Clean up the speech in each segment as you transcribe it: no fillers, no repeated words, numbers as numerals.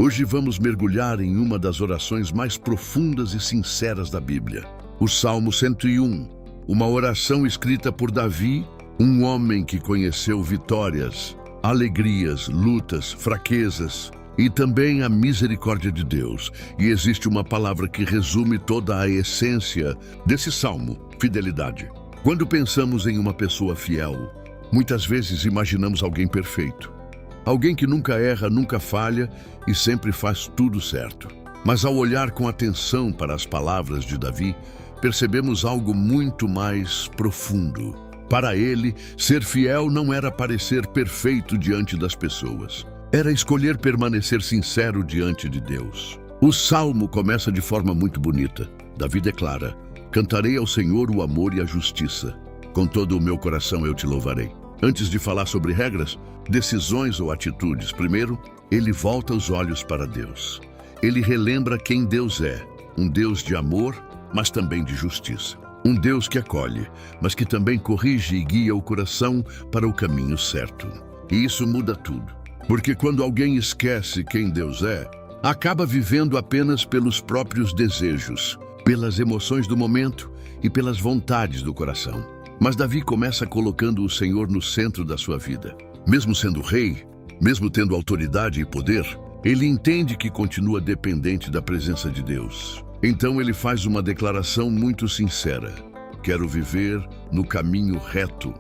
Hoje vamos mergulhar em uma das orações mais profundas e sinceras da Bíblia. O Salmo 101, uma oração escrita por Davi, um homem que conheceu vitórias, alegrias, lutas, fraquezas e também a misericórdia de Deus. E existe uma palavra que resume toda a essência desse salmo: fidelidade. Quando pensamos em uma pessoa fiel, muitas vezes imaginamos alguém perfeito. Alguém que nunca erra, nunca falha e sempre faz tudo certo. Mas ao olhar com atenção para as palavras de Davi, percebemos algo muito mais profundo. Para ele, ser fiel não era parecer perfeito diante das pessoas. Era escolher permanecer sincero diante de Deus. O salmo começa de forma muito bonita. Davi declara: cantarei ao Senhor o amor e a justiça. Com todo o meu coração eu te louvarei. Antes de falar sobre regras, decisões ou atitudes, primeiro, ele volta os olhos para Deus. Ele relembra quem Deus é, um Deus de amor, mas também de justiça. Um Deus que acolhe, mas que também corrige e guia o coração para o caminho certo. E isso muda tudo, porque quando alguém esquece quem Deus é, acaba vivendo apenas pelos próprios desejos, pelas emoções do momento e pelas vontades do coração. Mas Davi começa colocando o Senhor no centro da sua vida. Mesmo sendo rei, mesmo tendo autoridade e poder, ele entende que continua dependente da presença de Deus. Então ele faz uma declaração muito sincera: quero viver no caminho reto.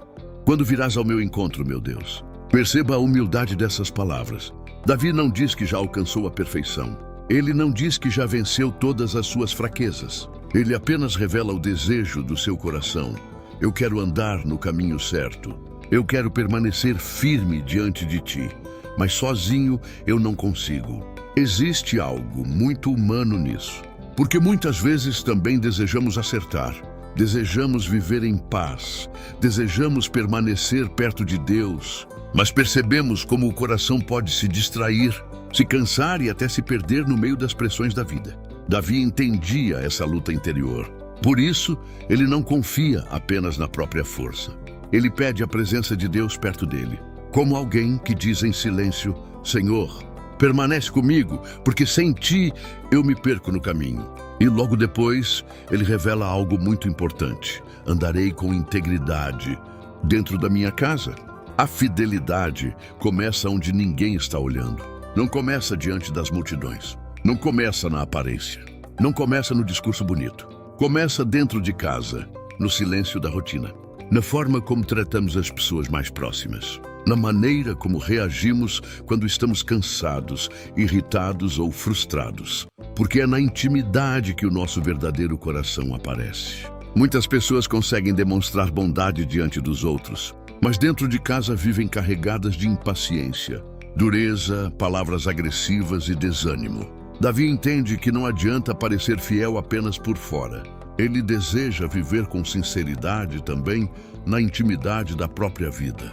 Quando virás ao meu encontro, meu Deus? Perceba a humildade dessas palavras. Davi não diz que já alcançou a perfeição. Ele não diz que já venceu todas as suas fraquezas. Ele apenas revela o desejo do seu coração. Eu quero andar no caminho certo. Eu quero permanecer firme diante de ti, mas sozinho eu não consigo. Existe algo muito humano nisso, porque muitas vezes também desejamos acertar, desejamos viver em paz, desejamos permanecer perto de Deus, mas percebemos como o coração pode se distrair, se cansar e até se perder no meio das pressões da vida. Davi entendia essa luta interior. Por isso, ele não confia apenas na própria força. Ele pede a presença de Deus perto dele, como alguém que diz em silêncio: Senhor, permanece comigo, porque sem ti eu me perco no caminho. E logo depois, ele revela algo muito importante: andarei com integridade dentro da minha casa. A fidelidade começa onde ninguém está olhando. Não começa diante das multidões. Não começa na aparência. Não começa no discurso bonito. Começa dentro de casa, no silêncio da rotina, na forma como tratamos as pessoas mais próximas, na maneira como reagimos quando estamos cansados, irritados ou frustrados, porque é na intimidade que o nosso verdadeiro coração aparece. Muitas pessoas conseguem demonstrar bondade diante dos outros, mas dentro de casa vivem carregadas de impaciência, dureza, palavras agressivas e desânimo. Davi entende que não adianta parecer fiel apenas por fora. Ele deseja viver com sinceridade também na intimidade da própria vida.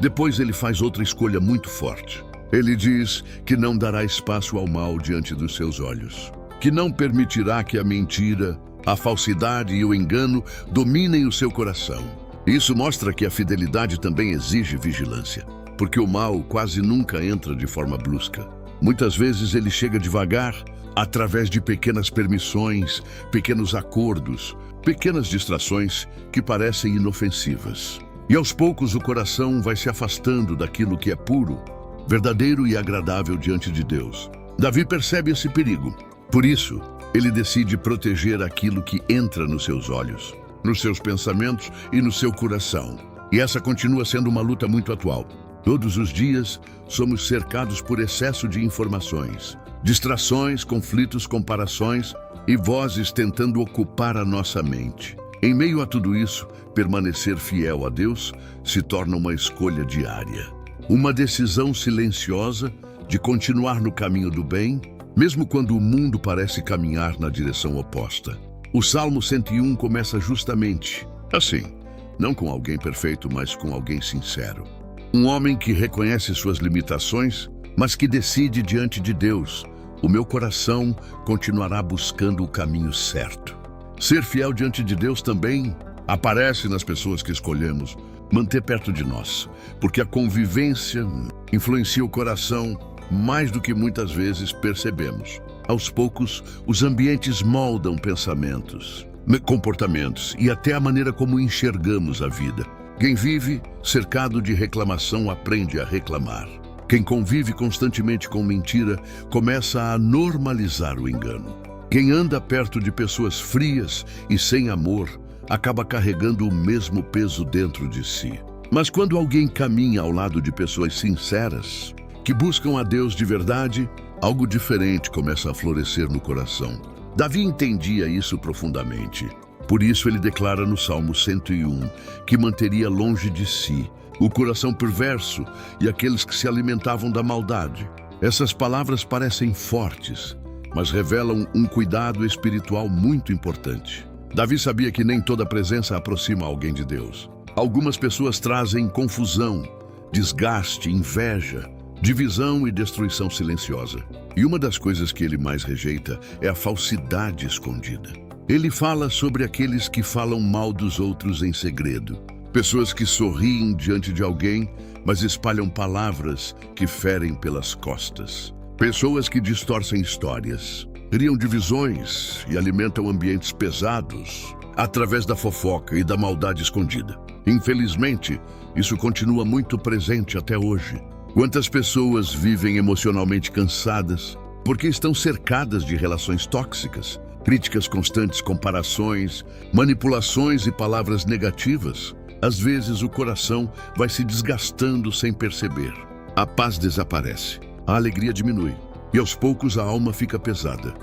Depois ele faz outra escolha muito forte. Ele diz que não dará espaço ao mal diante dos seus olhos, que não permitirá que a mentira, a falsidade e o engano dominem o seu coração. Isso mostra que a fidelidade também exige vigilância, porque o mal quase nunca entra de forma brusca. Muitas vezes ele chega devagar, através de pequenas permissões, pequenos acordos, pequenas distrações que parecem inofensivas. E aos poucos o coração vai se afastando daquilo que é puro, verdadeiro e agradável diante de Deus. Davi percebe esse perigo. Por isso, ele decide proteger aquilo que entra nos seus olhos, nos seus pensamentos e no seu coração. E essa continua sendo uma luta muito atual. Todos os dias, somos cercados por excesso de informações, distrações, conflitos, comparações e vozes tentando ocupar a nossa mente. Em meio a tudo isso, permanecer fiel a Deus se torna uma escolha diária. Uma decisão silenciosa de continuar no caminho do bem, mesmo quando o mundo parece caminhar na direção oposta. O Salmo 101 começa justamente assim, não com alguém perfeito, mas com alguém sincero. Um homem que reconhece suas limitações, mas que decide diante de Deus: o meu coração continuará buscando o caminho certo. Ser fiel diante de Deus também Aparece nas pessoas que escolhemos manter perto de nós, porque a convivência influencia o coração mais do que muitas vezes percebemos. Aos poucos, os ambientes moldam pensamentos, comportamentos e até a maneira como enxergamos a vida. Quem vive cercado de reclamação aprende a reclamar. Quem convive constantemente com mentira começa a normalizar o engano. Quem anda perto de pessoas frias e sem amor acaba carregando o mesmo peso dentro de si. Mas quando alguém caminha ao lado de pessoas sinceras, que buscam a Deus de verdade, algo diferente começa a florescer no coração. Davi entendia isso profundamente. Por isso ele declara no Salmo 101 que manteria longe de si o coração perverso e aqueles que se alimentavam da maldade. Essas palavras parecem fortes, mas revelam um cuidado espiritual muito importante. Davi sabia que nem toda presença aproxima alguém de Deus. Algumas pessoas trazem confusão, desgaste, inveja, divisão e destruição silenciosa. E uma das coisas que ele mais rejeita é a falsidade escondida. Ele fala sobre aqueles que falam mal dos outros em segredo. Pessoas que sorriem diante de alguém, mas espalham palavras que ferem pelas costas. Pessoas que distorcem histórias, criam divisões e alimentam ambientes pesados através da fofoca e da maldade escondida. Infelizmente, isso continua muito presente até hoje. Quantas pessoas vivem emocionalmente cansadas porque estão cercadas de relações tóxicas, críticas constantes, comparações, manipulações e palavras negativas? Às vezes o coração vai se desgastando sem perceber. A paz desaparece, a alegria diminui e aos poucos a alma fica pesada.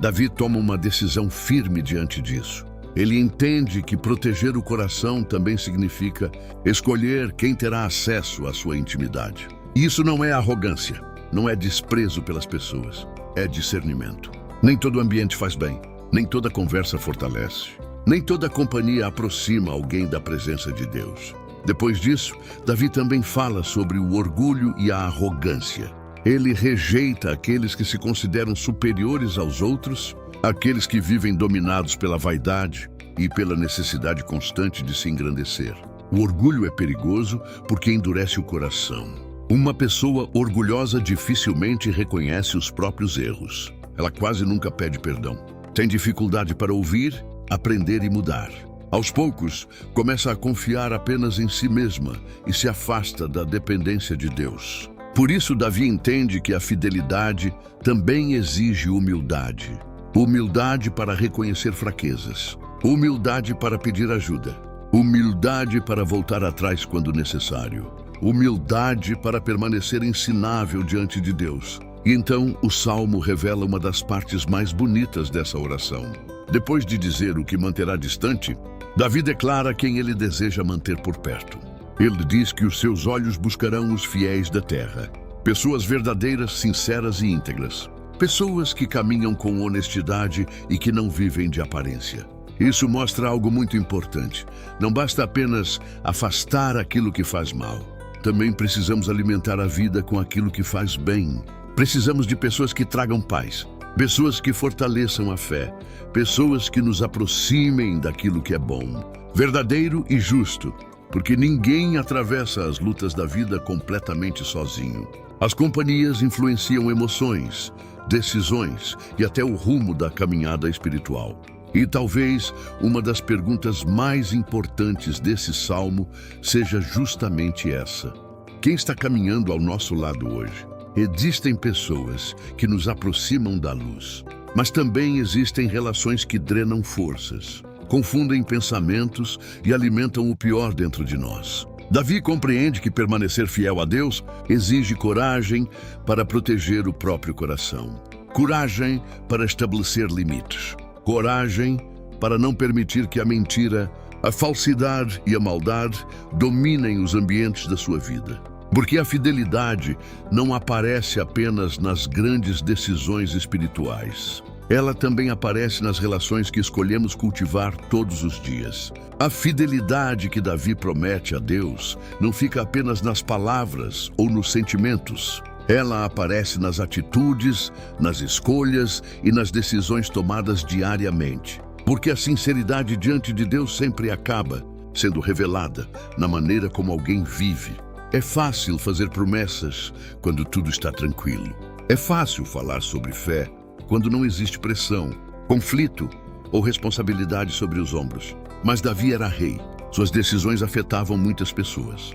Davi toma uma decisão firme diante disso. Ele entende que proteger o coração também significa escolher quem terá acesso à sua intimidade. Isso não é arrogância, não é desprezo pelas pessoas, é discernimento. Nem todo ambiente faz bem, nem toda conversa fortalece, nem toda companhia aproxima alguém da presença de Deus. Depois disso, Davi também fala sobre o orgulho e a arrogância. Ele rejeita aqueles que se consideram superiores aos outros, aqueles que vivem dominados pela vaidade e pela necessidade constante de se engrandecer. O orgulho é perigoso porque endurece o coração. Uma pessoa orgulhosa dificilmente reconhece os próprios erros. Ela quase nunca pede perdão. Tem dificuldade para ouvir, aprender e mudar. Aos poucos, começa a confiar apenas em si mesma e se afasta da dependência de Deus. Por isso, Davi entende que a fidelidade também exige humildade. Humildade para reconhecer fraquezas. Humildade para pedir ajuda. Humildade para voltar atrás quando necessário. Humildade para permanecer ensinável diante de Deus. E então, o Salmo revela uma das partes mais bonitas dessa oração. Depois de dizer o que manterá distante, Davi declara quem ele deseja manter por perto. Ele diz que os seus olhos buscarão os fiéis da terra, pessoas verdadeiras, sinceras e íntegras, pessoas que caminham com honestidade e que não vivem de aparência. Isso mostra algo muito importante. Não basta apenas afastar aquilo que faz mal. Também precisamos alimentar a vida com aquilo que faz bem. Precisamos de pessoas que tragam paz, pessoas que fortaleçam a fé, pessoas que nos aproximem daquilo que é bom, verdadeiro e justo, porque ninguém atravessa as lutas da vida completamente sozinho. As companhias influenciam emoções, decisões e até o rumo da caminhada espiritual. E talvez uma das perguntas mais importantes desse salmo seja justamente essa: quem está caminhando ao nosso lado hoje? Existem pessoas que nos aproximam da luz, mas também existem relações que drenam forças, confundem pensamentos e alimentam o pior dentro de nós. Davi compreende que permanecer fiel a Deus exige coragem para proteger o próprio coração, coragem para estabelecer limites, coragem para não permitir que a mentira, a falsidade e a maldade dominem os ambientes da sua vida. Porque a fidelidade não aparece apenas nas grandes decisões espirituais. Ela também aparece nas relações que escolhemos cultivar todos os dias. A fidelidade que Davi promete a Deus não fica apenas nas palavras ou nos sentimentos. Ela aparece nas atitudes, nas escolhas e nas decisões tomadas diariamente. Porque a sinceridade diante de Deus sempre acaba sendo revelada na maneira como alguém vive. É fácil fazer promessas quando tudo está tranquilo. É fácil falar sobre fé quando não existe pressão, conflito ou responsabilidade sobre os ombros. Mas Davi era rei. Suas decisões afetavam muitas pessoas.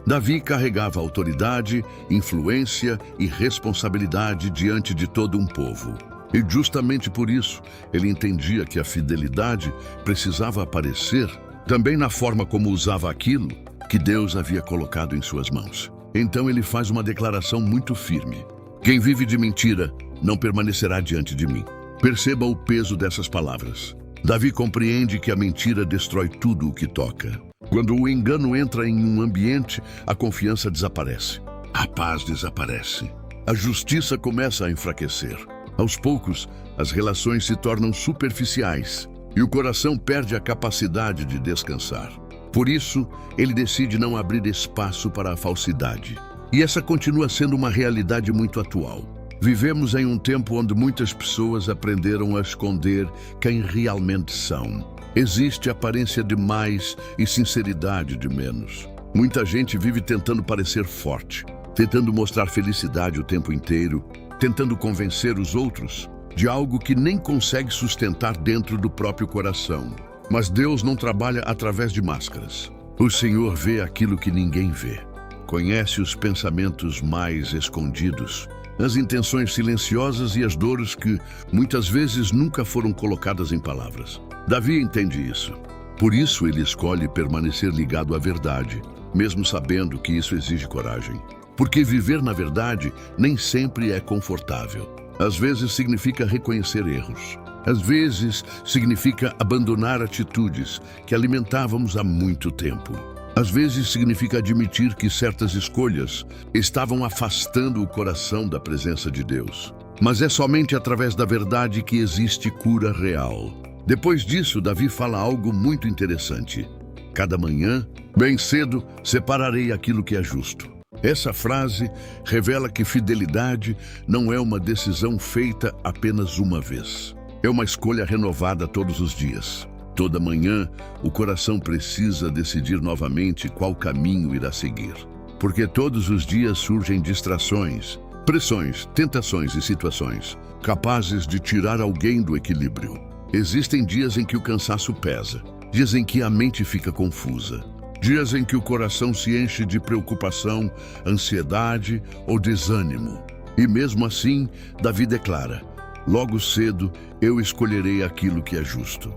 Davi carregava autoridade, influência e responsabilidade diante de todo um povo. E justamente por isso, ele entendia que a fidelidade precisava aparecer também na forma como usava aquilo que Deus havia colocado em suas mãos. Então ele faz uma declaração muito firme. Quem vive de mentira não permanecerá diante de mim. Perceba o peso dessas palavras. Davi compreende que a mentira destrói tudo o que toca. Quando o engano entra em um ambiente, a confiança desaparece. A paz desaparece. A justiça começa a enfraquecer. Aos poucos, as relações se tornam superficiais e o coração perde a capacidade de descansar. Por isso, ele decide não abrir espaço para a falsidade. E essa continua sendo uma realidade muito atual. Vivemos em um tempo onde muitas pessoas aprenderam a esconder quem realmente são. Existe aparência de mais e sinceridade de menos. Muita gente vive tentando parecer forte, tentando mostrar felicidade o tempo inteiro, tentando convencer os outros de algo que nem consegue sustentar dentro do próprio coração. Mas Deus não trabalha através de máscaras. O Senhor vê aquilo que ninguém vê. Conhece os pensamentos mais escondidos, as intenções silenciosas e as dores que muitas vezes nunca foram colocadas em palavras. Davi entende isso. Por isso ele escolhe permanecer ligado à verdade, mesmo sabendo que isso exige coragem. Porque viver na verdade nem sempre é confortável. Às vezes significa reconhecer erros. Às vezes significa abandonar atitudes que alimentávamos há muito tempo. Às vezes significa admitir que certas escolhas estavam afastando o coração da presença de Deus. Mas é somente através da verdade que existe cura real. Depois disso, Davi fala algo muito interessante. Cada manhã, bem cedo, separarei aquilo que é justo. Essa frase revela que fidelidade não é uma decisão feita apenas uma vez. É uma escolha renovada todos os dias. Toda manhã, o coração precisa decidir novamente qual caminho irá seguir. Porque todos os dias surgem distrações, pressões, tentações e situações capazes de tirar alguém do equilíbrio. Existem dias em que o cansaço pesa, dias em que a mente fica confusa, dias em que o coração se enche de preocupação, ansiedade ou desânimo. E mesmo assim, Davi declara: logo cedo eu escolherei aquilo que é justo.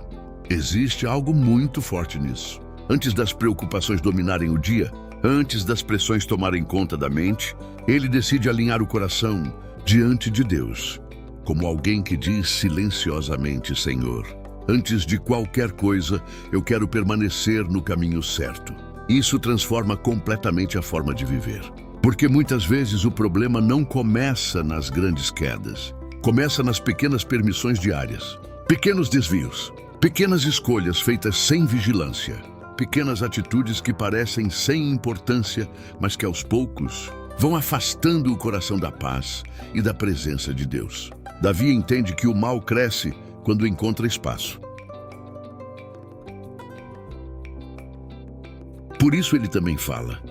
Existe algo muito forte nisso. Antes das preocupações dominarem o dia, antes das pressões tomarem conta da mente, ele decide alinhar o coração diante de Deus, como alguém que diz silenciosamente: Senhor, antes de qualquer coisa, eu quero permanecer no caminho certo. Isso transforma completamente a forma de viver. Porque muitas vezes o problema não começa nas grandes quedas. Começa nas pequenas permissões diárias, pequenos desvios, pequenas escolhas feitas sem vigilância, pequenas atitudes que parecem sem importância, mas que aos poucos vão afastando o coração da paz e da presença de Deus. Davi entende que o mal cresce quando encontra espaço. Por isso ele também fala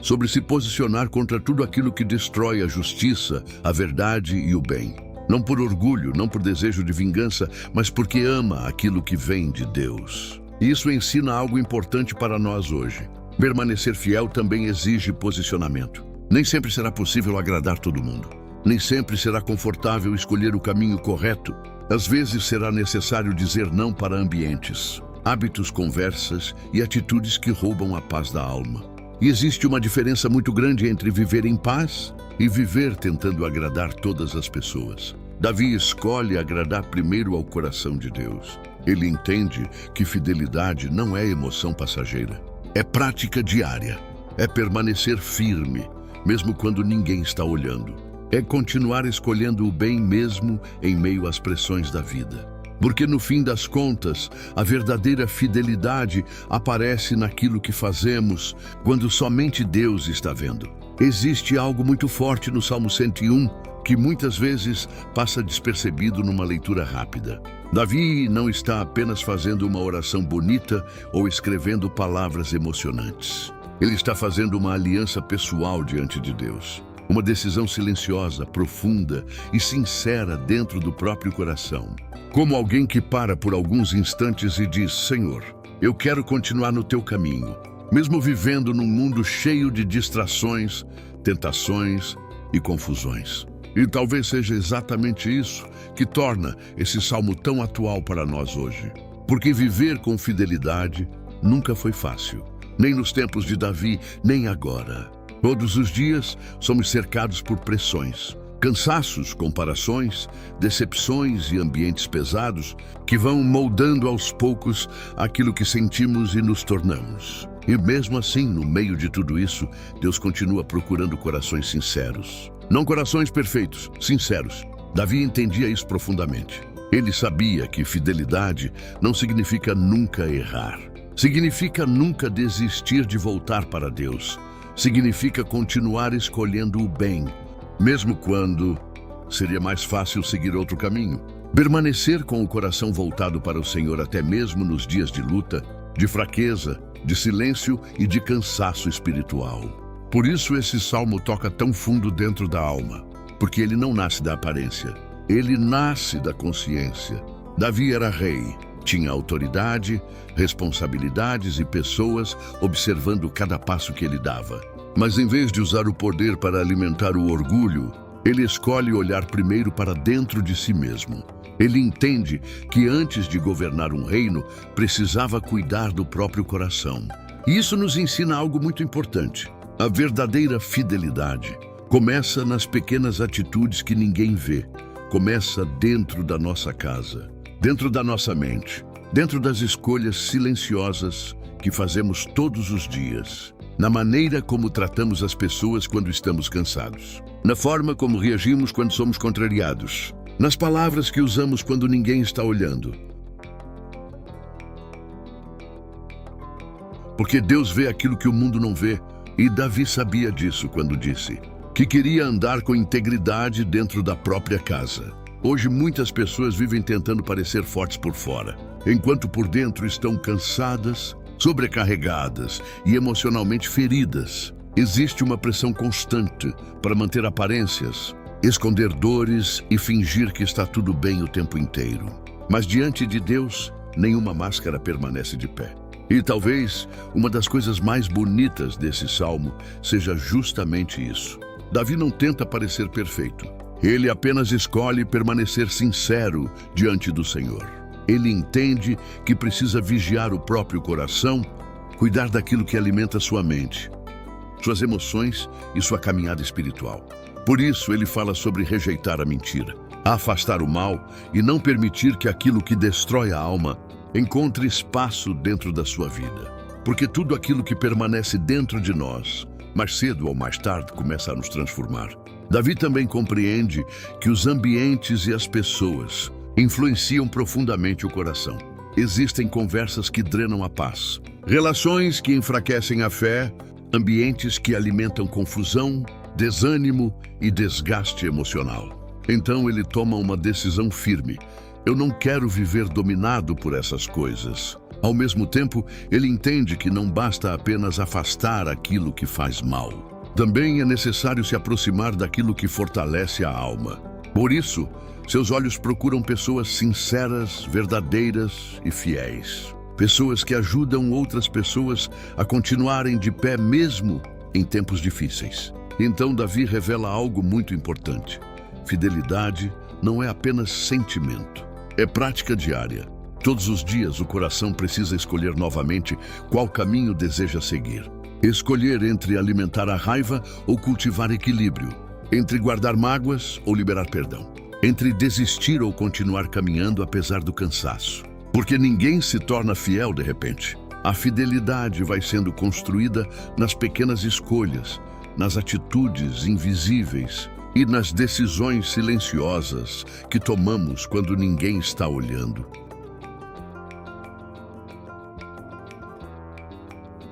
sobre se posicionar contra tudo aquilo que destrói a justiça, a verdade e o bem. Não por orgulho, não por desejo de vingança, mas porque ama aquilo que vem de Deus. E isso ensina algo importante para nós hoje. Permanecer fiel também exige posicionamento. Nem sempre será possível agradar todo mundo. Nem sempre será confortável escolher o caminho correto. Às vezes será necessário dizer não para ambientes, hábitos, conversas e atitudes que roubam a paz da alma. E existe uma diferença muito grande entre viver em paz e viver tentando agradar todas as pessoas. Davi escolhe agradar primeiro ao coração de Deus. Ele entende que fidelidade não é emoção passageira. É prática diária. É permanecer firme, mesmo quando ninguém está olhando. É continuar escolhendo o bem mesmo em meio às pressões da vida. Porque no fim das contas, a verdadeira fidelidade aparece naquilo que fazemos, quando somente Deus está vendo. Existe algo muito forte no Salmo 101, que muitas vezes passa despercebido numa leitura rápida. Davi não está apenas fazendo uma oração bonita ou escrevendo palavras emocionantes. Ele está fazendo uma aliança pessoal diante de Deus. Uma decisão silenciosa, profunda e sincera dentro do próprio coração. Como alguém que para por alguns instantes e diz: Senhor, eu quero continuar no teu caminho, mesmo vivendo num mundo cheio de distrações, tentações e confusões. E talvez seja exatamente isso que torna esse salmo tão atual para nós hoje. Porque viver com fidelidade nunca foi fácil, nem nos tempos de Davi, nem agora. Todos os dias somos cercados por pressões, cansaços, comparações, decepções e ambientes pesados que vão moldando aos poucos aquilo que sentimos e nos tornamos. E mesmo assim, no meio de tudo isso, Deus continua procurando corações sinceros. Não corações perfeitos, sinceros. Davi entendia isso profundamente. Ele sabia que fidelidade não significa nunca errar. Significa nunca desistir de voltar para Deus. Significa continuar escolhendo o bem, mesmo quando seria mais fácil seguir outro caminho. Permanecer com o coração voltado para o Senhor até mesmo nos dias de luta, de fraqueza, de silêncio e de cansaço espiritual. Por isso esse salmo toca tão fundo dentro da alma, porque ele não nasce da aparência, ele nasce da consciência. Davi era rei, tinha autoridade, responsabilidades e pessoas observando cada passo que ele dava. Mas em vez de usar o poder para alimentar o orgulho, ele escolhe olhar primeiro para dentro de si mesmo. Ele entende que antes de governar um reino, precisava cuidar do próprio coração. E isso nos ensina algo muito importante. A verdadeira fidelidade começa nas pequenas atitudes que ninguém vê. Começa dentro da nossa casa, dentro da nossa mente, dentro das escolhas silenciosas que fazemos todos os dias, na maneira como tratamos as pessoas quando estamos cansados, na forma como reagimos quando somos contrariados, nas palavras que usamos quando ninguém está olhando. Porque Deus vê aquilo que o mundo não vê, e Davi sabia disso quando disse que queria andar com integridade dentro da própria casa. Hoje muitas pessoas vivem tentando parecer fortes por fora, enquanto por dentro estão cansadas, sobrecarregadas e emocionalmente feridas. Existe uma pressão constante para manter aparências, esconder dores e fingir que está tudo bem o tempo inteiro. Mas diante de Deus, nenhuma máscara permanece de pé. E talvez uma das coisas mais bonitas desse salmo seja justamente isso. Davi não tenta parecer perfeito. Ele apenas escolhe permanecer sincero diante do Senhor. Ele entende que precisa vigiar o próprio coração, cuidar daquilo que alimenta sua mente, suas emoções e sua caminhada espiritual. Por isso, ele fala sobre rejeitar a mentira, afastar o mal e não permitir que aquilo que destrói a alma encontre espaço dentro da sua vida. Porque tudo aquilo que permanece dentro de nós, mais cedo ou mais tarde, começa a nos transformar. Davi também compreende que os ambientes e as pessoas influenciam profundamente o coração. Existem conversas que drenam a paz, relações que enfraquecem a fé, ambientes que alimentam confusão, desânimo e desgaste emocional. Então ele toma uma decisão firme. Eu não quero viver dominado por essas coisas. Ao mesmo tempo, ele entende que não basta apenas afastar aquilo que faz mal. Também é necessário se aproximar daquilo que fortalece a alma. Por isso, seus olhos procuram pessoas sinceras, verdadeiras e fiéis. Pessoas que ajudam outras pessoas a continuarem de pé mesmo em tempos difíceis. Então Davi revela algo muito importante. Fidelidade não é apenas sentimento, é prática diária. Todos os dias o coração precisa escolher novamente qual caminho deseja seguir. Escolher entre alimentar a raiva ou cultivar equilíbrio. Entre guardar mágoas ou liberar perdão. Entre desistir ou continuar caminhando apesar do cansaço. Porque ninguém se torna fiel de repente. A fidelidade vai sendo construída nas pequenas escolhas, nas atitudes invisíveis e nas decisões silenciosas que tomamos quando ninguém está olhando.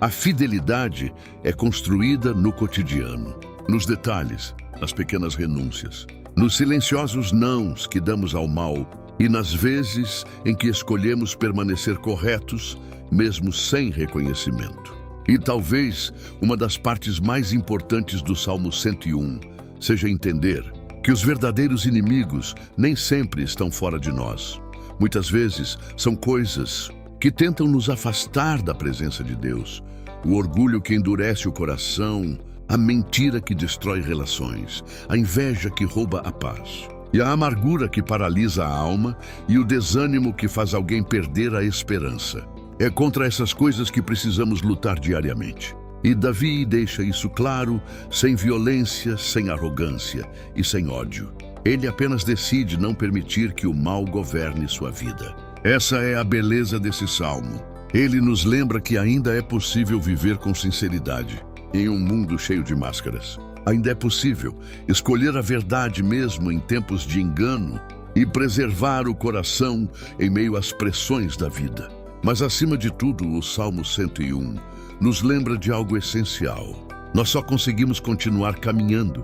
A fidelidade é construída no cotidiano, nos detalhes, nas pequenas renúncias, nos silenciosos nãos que damos ao mal e nas vezes em que escolhemos permanecer corretos, mesmo sem reconhecimento. E talvez uma das partes mais importantes do Salmo 101 seja entender que os verdadeiros inimigos nem sempre estão fora de nós. Muitas vezes são coisas que tentam nos afastar da presença de Deus. O orgulho que endurece o coração, a mentira que destrói relações, a inveja que rouba a paz, e a amargura que paralisa a alma e o desânimo que faz alguém perder a esperança. É contra essas coisas que precisamos lutar diariamente. E Davi deixa isso claro, sem violência, sem arrogância e sem ódio. Ele apenas decide não permitir que o mal governe sua vida. Essa é a beleza desse salmo. Ele nos lembra que ainda é possível viver com sinceridade em um mundo cheio de máscaras. Ainda é possível escolher a verdade mesmo em tempos de engano e preservar o coração em meio às pressões da vida. Mas acima de tudo, o Salmo 101 nos lembra de algo essencial. Nós só conseguimos continuar caminhando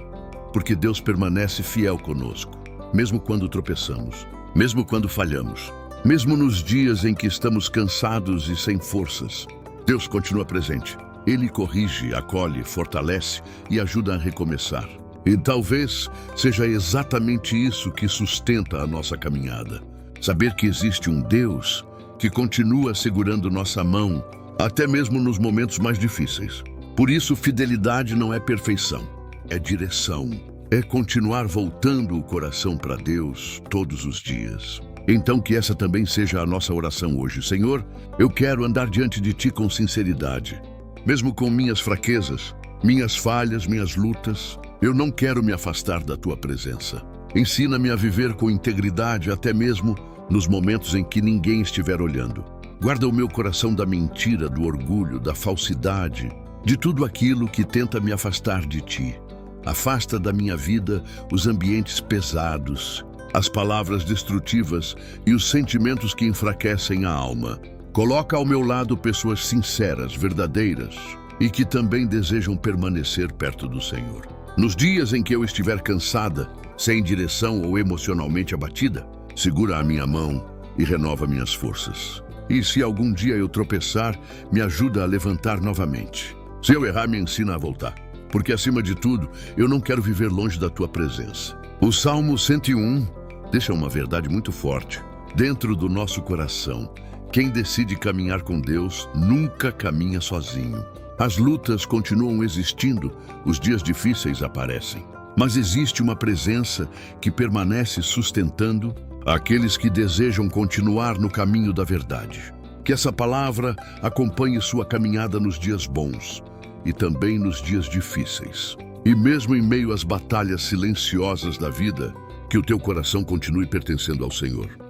porque Deus permanece fiel conosco, mesmo quando tropeçamos, mesmo quando falhamos, mesmo nos dias em que estamos cansados e sem forças. Deus continua presente. Ele corrige, acolhe, fortalece e ajuda a recomeçar. E talvez seja exatamente isso que sustenta a nossa caminhada. Saber que existe um Deus que continua segurando nossa mão, até mesmo nos momentos mais difíceis. Por isso, fidelidade não é perfeição, é direção. É continuar voltando o coração para Deus todos os dias. Então que essa também seja a nossa oração hoje. Senhor, eu quero andar diante de Ti com sinceridade. Mesmo com minhas fraquezas, minhas falhas, minhas lutas, eu não quero me afastar da Tua presença. Ensina-me a viver com integridade até mesmo nos momentos em que ninguém estiver olhando. Guarda o meu coração da mentira, do orgulho, da falsidade, de tudo aquilo que tenta me afastar de Ti. Afasta da minha vida os ambientes pesados, as palavras destrutivas e os sentimentos que enfraquecem a alma. Coloca ao meu lado pessoas sinceras, verdadeiras e que também desejam permanecer perto do Senhor. Nos dias em que eu estiver cansada, sem direção ou emocionalmente abatida, segura a minha mão e renova minhas forças. E se algum dia eu tropeçar, me ajuda a levantar novamente. Se eu errar, me ensina a voltar. Porque acima de tudo, eu não quero viver longe da Tua presença. O Salmo 101 deixa uma verdade muito forte. Dentro do nosso coração, quem decide caminhar com Deus nunca caminha sozinho. As lutas continuam existindo, os dias difíceis aparecem. Mas existe uma presença que permanece sustentando aqueles que desejam continuar no caminho da verdade. Que essa palavra acompanhe sua caminhada nos dias bons e também nos dias difíceis. E mesmo em meio às batalhas silenciosas da vida, que o teu coração continue pertencendo ao Senhor.